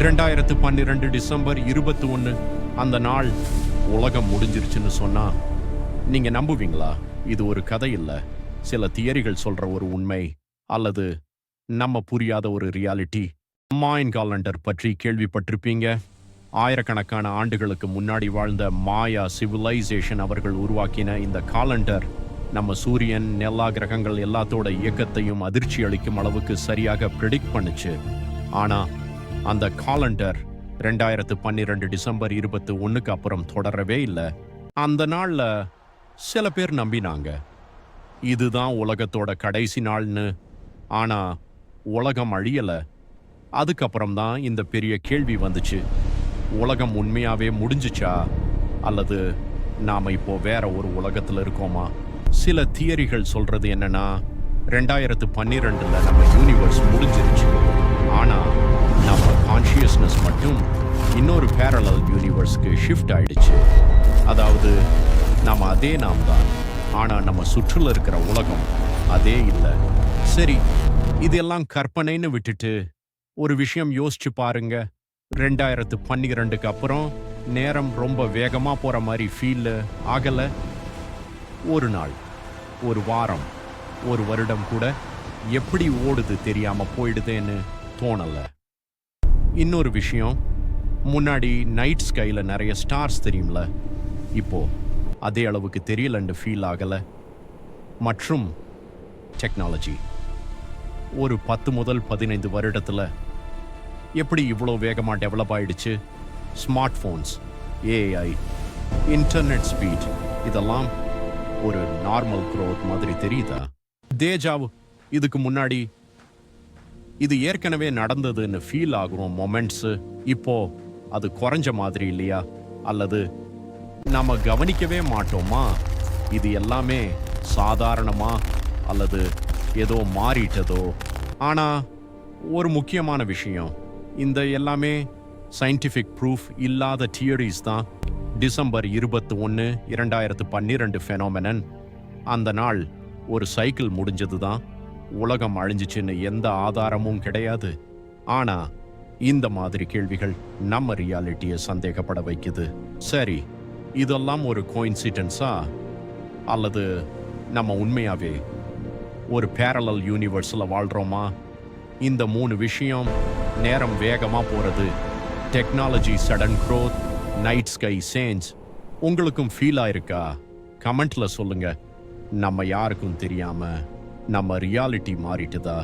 2012 December 21 அந்த நாள் உலகம் முடிஞ்சிருச்சுன்னு சொன்னா நீங்க நம்புவீங்களா? இது ஒரு கதை இல்ல, சில தியரிகள் சொல்ற ஒரு உண்மை, அல்லது நம்ம புரியாத ஒரு ரியாலிட்டி. மாயன் காலண்டர் பற்றி கேள்விப்பட்டிருப்பீங்க. ஆயிரக்கணக்கான ஆண்டுகளுக்கு முன்னாடி வாழ்ந்த மாயா சிவிலைசேஷன் அவர்கள் உருவாக்கின இந்த காலண்டர் நம்ம சூரியன், நிலா, கிரகங்கள் எல்லாத்தோட இயக்கத்தையும் அதிர்ச்சி அளிக்கும் அளவுக்கு சரியாக ப்ரெடிக்ட் பண்ணுச்சு. ஆனா அந்த காலண்டர் 2012 டிசம்பர் 21க்கு அப்புறம் தொடரவே இல்லை. அந்த நாள்ல சில பேர் நம்பினாங்க இதுதான் உலகத்தோட கடைசி நாள்னு. ஆனா உலகம் அழியல. அதுக்கப்புறம் தான் இந்த பெரிய கேள்வி வந்துச்சு, உலகம் உண்மையாவே முடிஞ்சுச்சா, அல்லது நாம இப்போ வேற ஒரு உலகத்துல இருக்கோமா? சில தியரிகள் சொல்றது என்னன்னா 2012ல நம்ம யூனிவர்ஸ் முடிஞ்சிருச்சு. ஆனா நம்ம கான்ஷியஸ்னஸ் மட்டும் இன்னொரு பேரலல் யூனிவர்ஸ்க்கு ஷிஃப்ட் ஆயிடுச்சு. அதாவது நம்ம அதே நாம் தான், ஆனா நம்ம சுற்றுல இருக்கிற உலகம் அதே இல்லை. சரி, இதெல்லாம் கற்பனைன்னு விட்டுட்டு ஒரு விஷயம் யோசிச்சு பாருங்க. 2012க்கு அப்புறம் நேரம் ரொம்ப வேகமா போற மாதிரி ஃபீல் ஆகல? ஒரு நாள், ஒரு வாரம், ஒரு வருடம் கூட எப்படி ஓடுது தெரியாம போயிடுதேன்னு தோணல. இன்னொரு விஷயம், முன்னாடி நைட் ஸ்கைல நிறைய ஸ்டார்ஸ் தெரியும்ல, இப்போ அதே அளவுக்கு தெரியலன்னு ஃபீல் ஆகல. மற்றும் டெக்னாலஜி ஒரு 10 முதல் 15 வருடத்துல எப்படி இவ்வளோ வேகமா டெவலப் ஆயிடுச்சு? Smart phones, AI, internet speed, இதெல்லாம் ஒரு நார்மல் growth மாதிரி தெரியுதா? தேஜாவு, இதுக்கு முன்னாடி இது ஏற்கனவே நடந்ததுன்னு ஃபீல் ஆகும் மொமெண்ட்ஸ் இப்போ அது குறைஞ்ச மாதிரி இல்லையா? அல்லது நாம கவனிக்கவே மாட்டோமா? இது எல்லாமே சாதாரணமா, அல்லது ஏதோ மாறிட்டதோ? ஆனா ஒரு முக்கியமான விஷயம், இந்த எல்லாமே சயின்டிஃபிக் ப்ரூஃப் இல்லாத தியரிஸ் தான். டிசம்பர் 21, 2012 ஃபெனோமெனன், அந்த நாள் ஒரு சைக்கிள் முடிஞ்சது தான். உலகம் அழிஞ்சிச்சுன்னு எந்த ஆதாரமும் கிடையாது. ஆனா இந்த மாதிரி கேள்விகள் நம்ம ரியாலிட்டியை சந்தேகப்பட வைக்குது. சரி, இதெல்லாம் ஒரு கோயின்சிடென்ஸா, அல்லது நம்ம உண்மையாவே ஒரு பேரலல் யூனிவர்ஸ்ல வாழ்றோமா? இந்த 3 விஷயம், நேரம் வேகமா போறது, technology sudden growth, night sky change, உங்களுக்கும் ஃபீல் ஆயிருக்கா? கமெண்ட்ல சொல்லுங்க. நம்ம யாருக்கும் தெரியாம நம்ம ரியாலிட்டி மாறிட்டுதா?